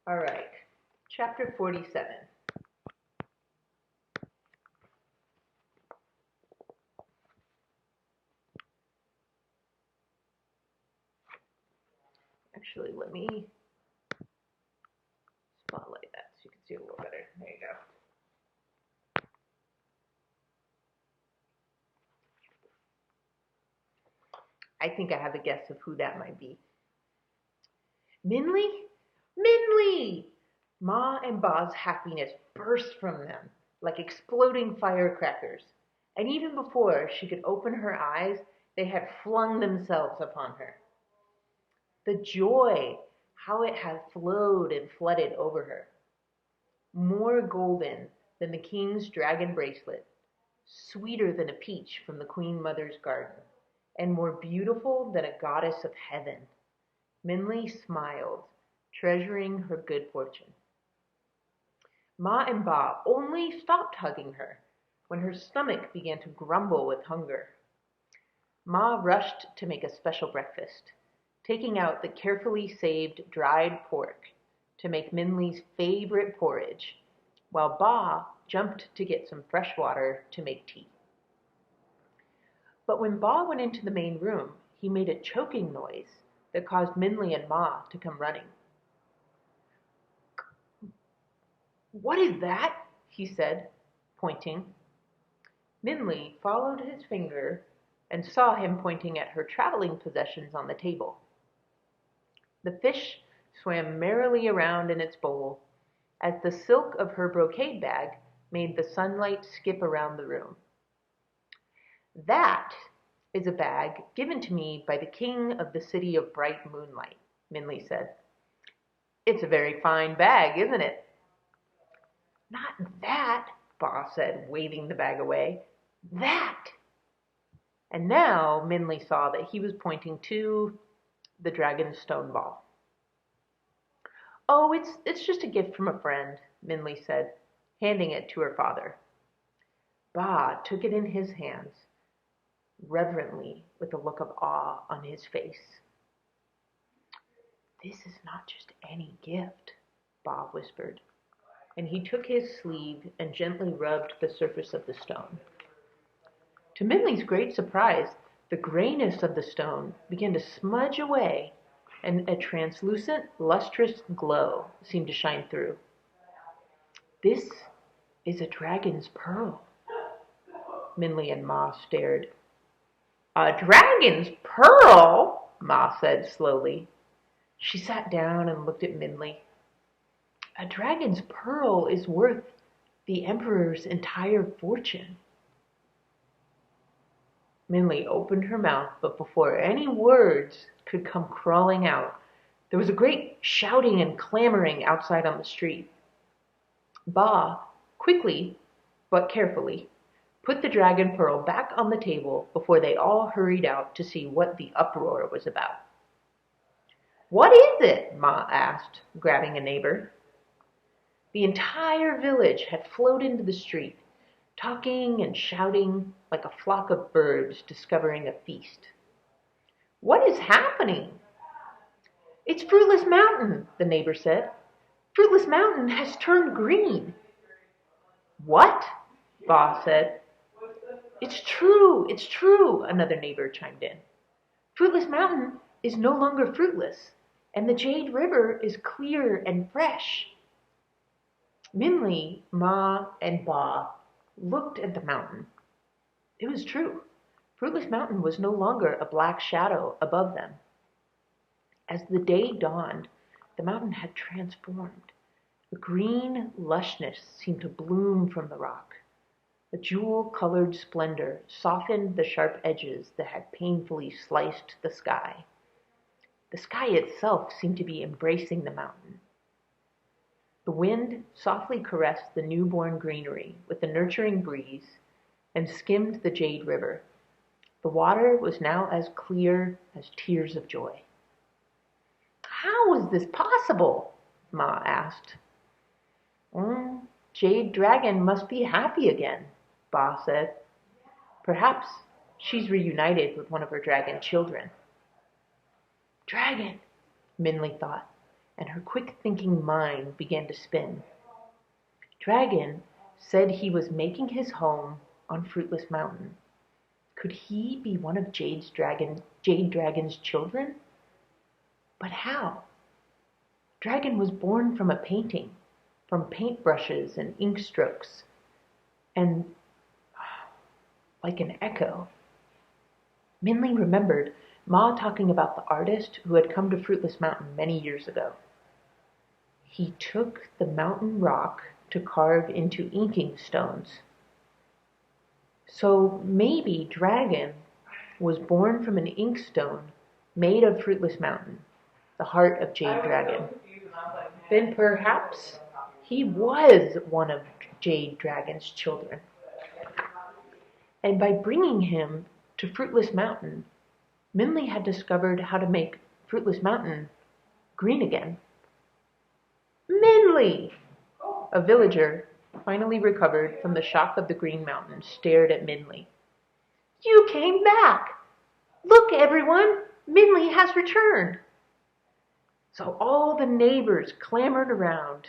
All right, chapter 47. Actually, let me spotlight that so you can see a little better. There you go. I think I have a guess of who that might be. Minley? Minley! Ma and Ba's happiness burst from them like exploding firecrackers, and even before she could open her eyes, they had flung themselves upon her. The joy, how it had flowed and flooded over her. More golden than the king's dragon bracelet, sweeter than a peach from the queen mother's garden, and more beautiful than a goddess of heaven. Minley smiled, treasuring her good fortune. Ma and Ba only stopped hugging her when her stomach began to grumble with hunger. Ma rushed to make a special breakfast, taking out the carefully saved dried pork to make Minley's favorite porridge, while Ba jumped to get some fresh water to make tea. But when Ba went into the main room, he made a choking noise that caused Minley and Ma to come running. "What is that?" he said, pointing. Minley followed his finger and saw him pointing at her traveling possessions on the table. The fish swam merrily around in its bowl as the silk of her brocade bag made the sunlight skip around the room. "That is a bag given to me by the king of the city of bright moonlight," Minley said. "It's a very fine bag, isn't it?" "Not that," Ba said, waving the bag away. "That!" And now Minley saw that he was pointing to the dragon's stone ball. "Oh, it's just a gift from a friend," Minley said, handing it to her father. Ba took it in his hands, reverently, with a look of awe on his face. "This is not just any gift," Ba whispered, and he took his sleeve and gently rubbed the surface of the stone. To Minley's great surprise, the grayness of the stone began to smudge away, and a translucent, lustrous glow seemed to shine through. "This is a dragon's pearl." Minley and Ma stared. "A dragon's pearl?" Ma said slowly. She sat down and looked at Minley. "A dragon's pearl is worth the emperor's entire fortune." Minley opened her mouth, but before any words could come crawling out, there was a great shouting and clamoring outside on the street. Ba, quickly but carefully, put the dragon pearl back on the table before they all hurried out to see what the uproar was about. "What is it?" Ma asked, grabbing a neighbor. The entire village had flowed into the street, talking and shouting like a flock of birds discovering a feast. "What is happening?" "It's Fruitless Mountain," the neighbor said. "Fruitless Mountain has turned green." "What?" Ba said. It's true," another neighbor chimed in. "Fruitless Mountain is no longer fruitless, and the Jade River is clear and fresh." Minley, Ma, and Ba looked at the mountain. It was true. Fruitless Mountain was no longer a black shadow above them. As the day dawned, the mountain had transformed. A green lushness seemed to bloom from the rock. A jewel-colored splendor softened the sharp edges that had painfully sliced the sky. The sky itself seemed to be embracing the mountain. The wind softly caressed the newborn greenery with a nurturing breeze and skimmed the Jade River. The water was now as clear as tears of joy. "How is this possible?" Ma asked. "Jade Dragon must be happy again," Ba said. "Perhaps she's reunited with one of her dragon children." "Dragon," Minley thought. and her quick-thinking mind began to spin. Dragon said he was making his home on Fruitless Mountain. Could he be one of Jade Dragon's children? But how? Dragon was born from a painting, from paintbrushes and ink strokes, and like an echo. Minli remembered Ma talking about the artist who had come to Fruitless Mountain many years ago. He took the mountain rock to carve into inking stones. So maybe Dragon was born from an inkstone made of Fruitless Mountain, the heart of Jade Dragon. Then perhaps he was one of Jade Dragon's children. And by bringing him to Fruitless Mountain, Minli had discovered how to make Fruitless Mountain green again. Minli! A villager, finally recovered from the shock of the Green Mountain, stared at Minli. You came back! Look, everyone! Minli has returned! So all the neighbors clamored around,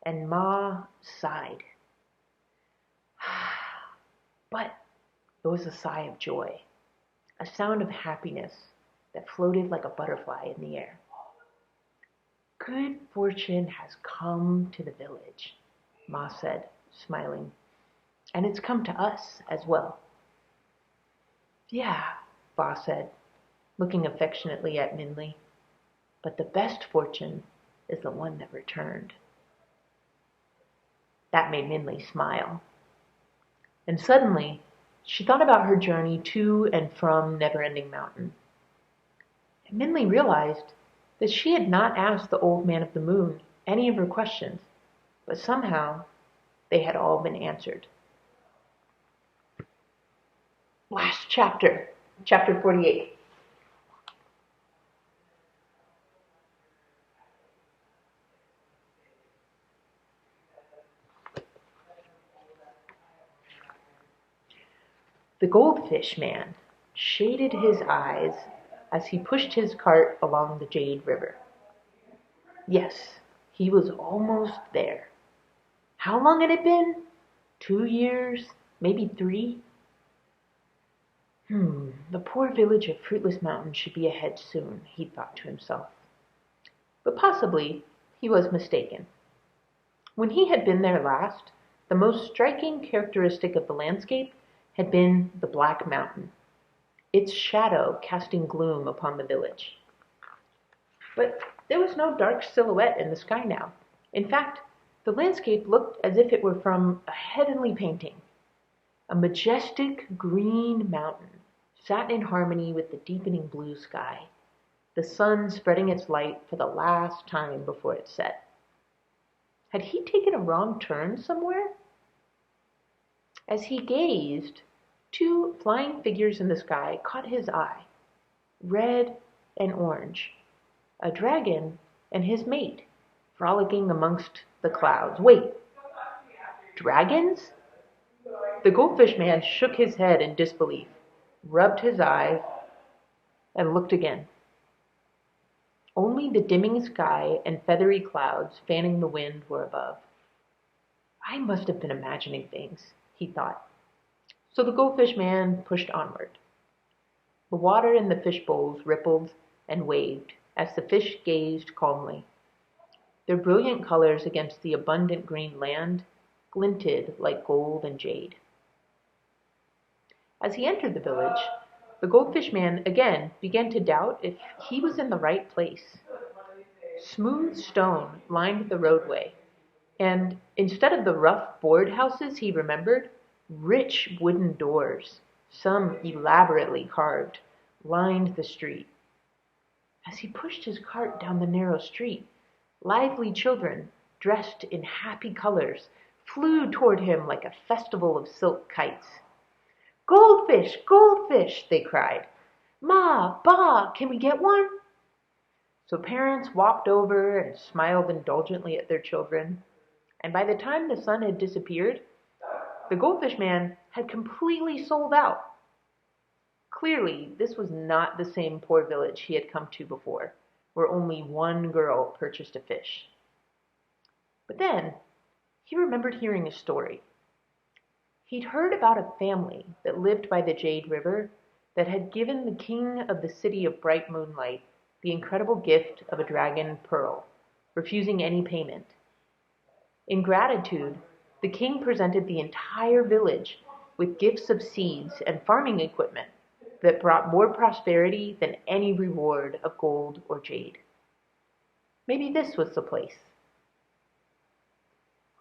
and Ma sighed. But it was a sigh of joy, a sound of happiness that floated like a butterfly in the air. Good fortune has come to the village, Ma said, smiling, and it's come to us as well. Yeah, Ba said, looking affectionately at Minli, but the best fortune is the one that returned. That made Minli smile. And suddenly, she thought about her journey to and from Neverending Mountain. And Minli realized that she had not asked the Old Man of the Moon any of her questions, but somehow they had all been answered. Last chapter, chapter 48. The Goldfish Man shaded his eyes as he pushed his cart along the Jade River. Yes, he was almost there. How long had it been? 2 years? Maybe 3? The poor village of Fruitless Mountain should be ahead soon, he thought to himself. But possibly he was mistaken. When he had been there last, the most striking characteristic of the landscape had been the Black Mountain, its shadow casting gloom upon the village. But there was no dark silhouette in the sky now. In fact, the landscape looked as if it were from a heavenly painting. A majestic green mountain sat in harmony with the deepening blue sky, the sun spreading its light for the last time before it set. Had he taken a wrong turn somewhere? As he gazed, 2 flying figures in the sky caught his eye, red and orange, a dragon and his mate, frolicking amongst the clouds. Wait, dragons? The Goldfish Man shook his head in disbelief, rubbed his eyes, and looked again. Only the dimming sky and feathery clouds fanning the wind were above. I must have been imagining things, he thought. So the Goldfish Man pushed onward. The water in the fish bowls rippled and waved as the fish gazed calmly. Their brilliant colors against the abundant green land glinted like gold and jade. As he entered the village, the Goldfish Man again began to doubt if he was in the right place. Smooth stone lined the roadway, and instead of the rough board houses he remembered, rich wooden doors, some elaborately carved, lined the street. As he pushed his cart down the narrow street, lively children, dressed in happy colors, flew toward him like a festival of silk kites. Goldfish, goldfish, they cried. Ma, Ba, can we get one? So parents walked over and smiled indulgently at their children, and by the time the sun had disappeared, the Goldfish Man had completely sold out. Clearly, this was not the same poor village he had come to before, where only one girl purchased a fish. But then he remembered hearing a story. He'd heard about a family that lived by the Jade River that had given the king of the city of bright moonlight the incredible gift of a dragon pearl, refusing any payment. In gratitude, the king presented the entire village with gifts of seeds and farming equipment that brought more prosperity than any reward of gold or jade. Maybe this was the place.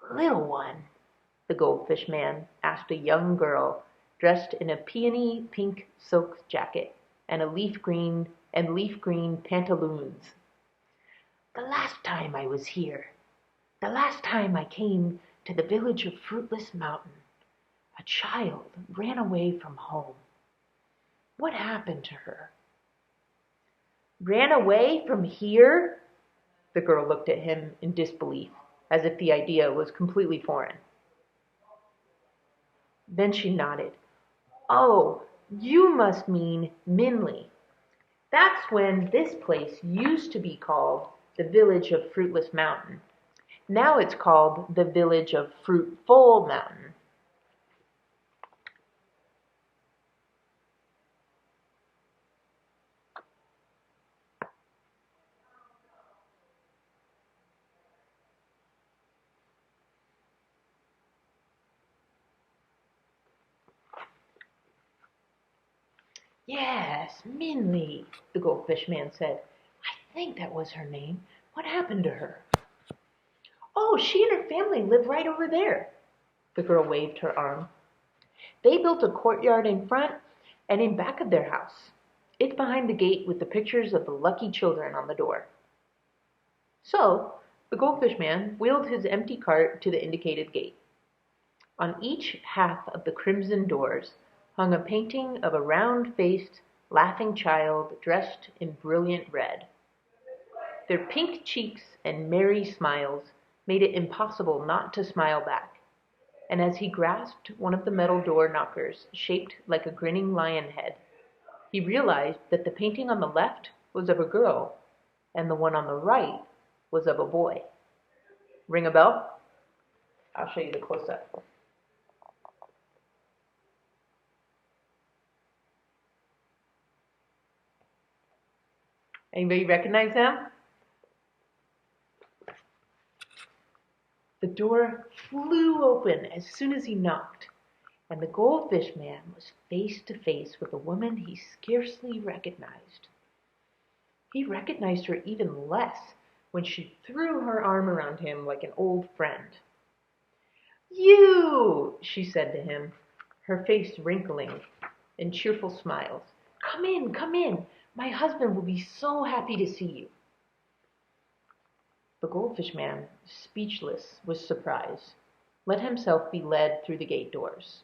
"Little one," the goldfish man asked a young girl dressed in a peony pink silk jacket and leaf green pantaloons. "The last time I was here, the last time I came to the village of Fruitless Mountain, a child ran away from home. What happened to her?" "Ran away from here?" The girl looked at him in disbelief, as if the idea was completely foreign. Then she nodded. "Oh, you must mean Minley. That's when this place used to be called the Village of Fruitless Mountain. Now it's called the Village of Fruitful Mountain." "Yes, Minley," the goldfish man said. "I think that was her name. What happened to her?" "Oh, she and her family live right over there." The girl waved her arm. "They built a courtyard in front and in back of their house. It's behind the gate with the pictures of the lucky children on the door." So the goldfish man wheeled his empty cart to the indicated gate. On each half of the crimson doors hung a painting of a round-faced, laughing child dressed in brilliant red. Their pink cheeks and merry smiles made it impossible not to smile back, and as he grasped one of the metal door knockers shaped like a grinning lion head, he realized that the painting on the left was of a girl, and the one on the right was of a boy. Ring a bell? I'll show you the close-up. Anybody recognize them? The door flew open as soon as he knocked, and the goldfish man was face to face with a woman he scarcely recognized. He recognized her even less when she threw her arm around him like an old friend. "You!" she said to him, her face wrinkling in cheerful smiles. Come in, come in. My husband will be so happy to see you." The goldfish man, speechless with surprise, let himself be led through the gate doors.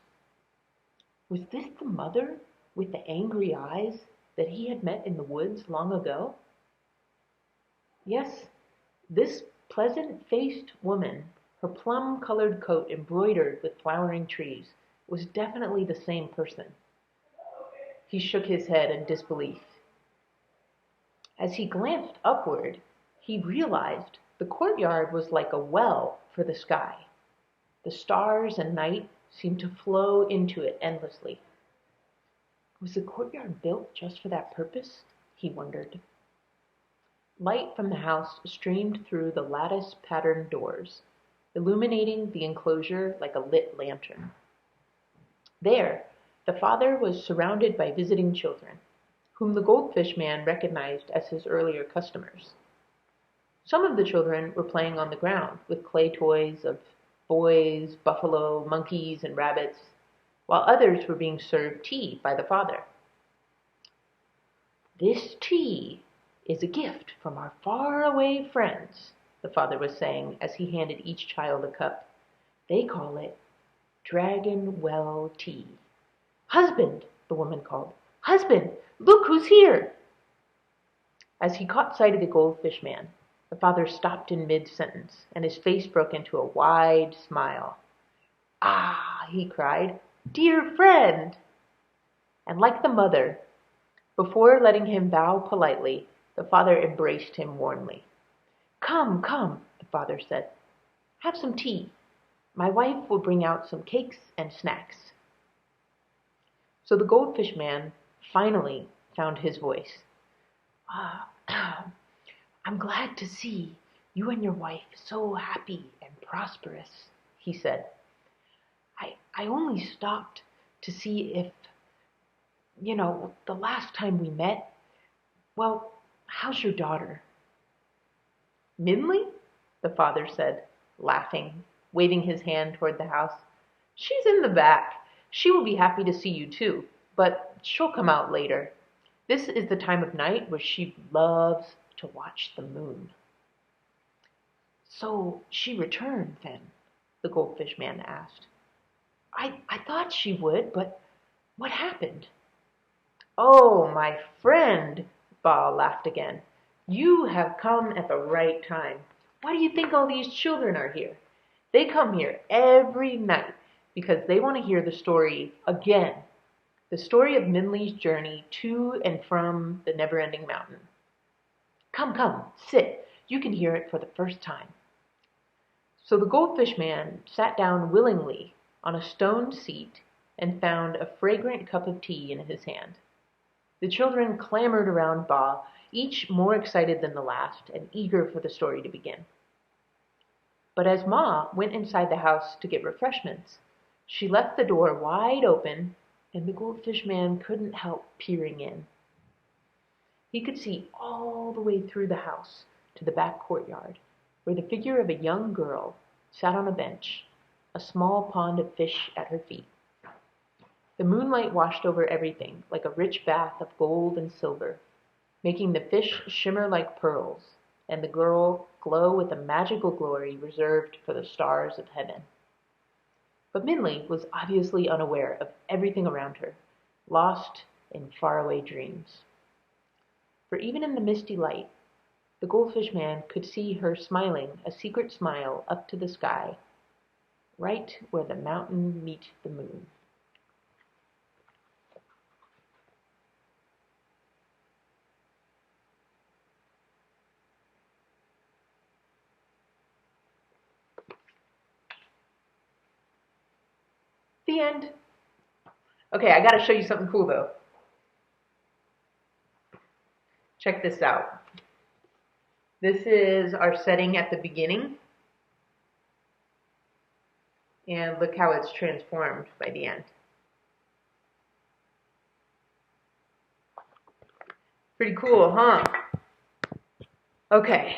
Was this the mother with the angry eyes that he had met in the woods long ago? Yes, this pleasant-faced woman, her plum-colored coat embroidered with flowering trees, was definitely the same person. He shook his head in disbelief. As he glanced upward, he realized the courtyard was like a well for the sky. The stars and night seemed to flow into it endlessly. Was the courtyard built just for that purpose? He wondered. Light from the house streamed through the lattice-patterned doors, illuminating the enclosure like a lit lantern. There, the father was surrounded by visiting children, whom the goldfish man recognized as his earlier customers. Some of the children were playing on the ground with clay toys of boys, buffalo, monkeys, and rabbits, while others were being served tea by the father. "This tea is a gift from our faraway friends," the father was saying as he handed each child a cup. "They call it Dragon Well tea." "Husband," the woman called. "Husband, look who's here." As he caught sight of the goldfish man, the father stopped in mid-sentence, and his face broke into a wide smile. "Ah," he cried, "dear friend!" And like the mother, before letting him bow politely, the father embraced him warmly. "Come, come," the father said. "Have some tea. My wife will bring out some cakes and snacks." So the goldfish man finally found his voice. "Ah, I'm glad to see you and your wife so happy and prosperous," he said. I only stopped to see if, the last time we met, well, how's your daughter?" "Minley?" the father said, laughing, waving his hand toward the house. "She's in the back. She will be happy to see you too, but she'll come out later. This is the time of night where she loves to watch the moon." "So she returned, then?" the goldfish man asked. I thought she would, but what happened?" "Oh, my friend," Ba laughed again. "You have come at the right time. Why do you think all these children are here? They come here every night because they want to hear the story again. The story of Minley's journey to and from the never-ending mountain. Come, come, sit. You can hear it for the first time." So the goldfish man sat down willingly on a stone seat and found a fragrant cup of tea in his hand. The children clamored around Ba, each more excited than the last and eager for the story to begin. But as Ma went inside the house to get refreshments, she left the door wide open, and the goldfish man couldn't help peering in. He could see all the way through the house to the back courtyard, where the figure of a young girl sat on a bench, a small pond of fish at her feet. The moonlight washed over everything like a rich bath of gold and silver, making the fish shimmer like pearls, and the girl glow with a magical glory reserved for the stars of heaven. But Minley was obviously unaware of everything around her, lost in faraway dreams. For even in the misty light, the goldfish man could see her smiling a secret smile up to the sky, right where the mountain meets the moon. The end. Okay, I gotta show you something cool though. Check this out. This is our setting at the beginning. And look how it's transformed by the end. Pretty cool, huh? Okay,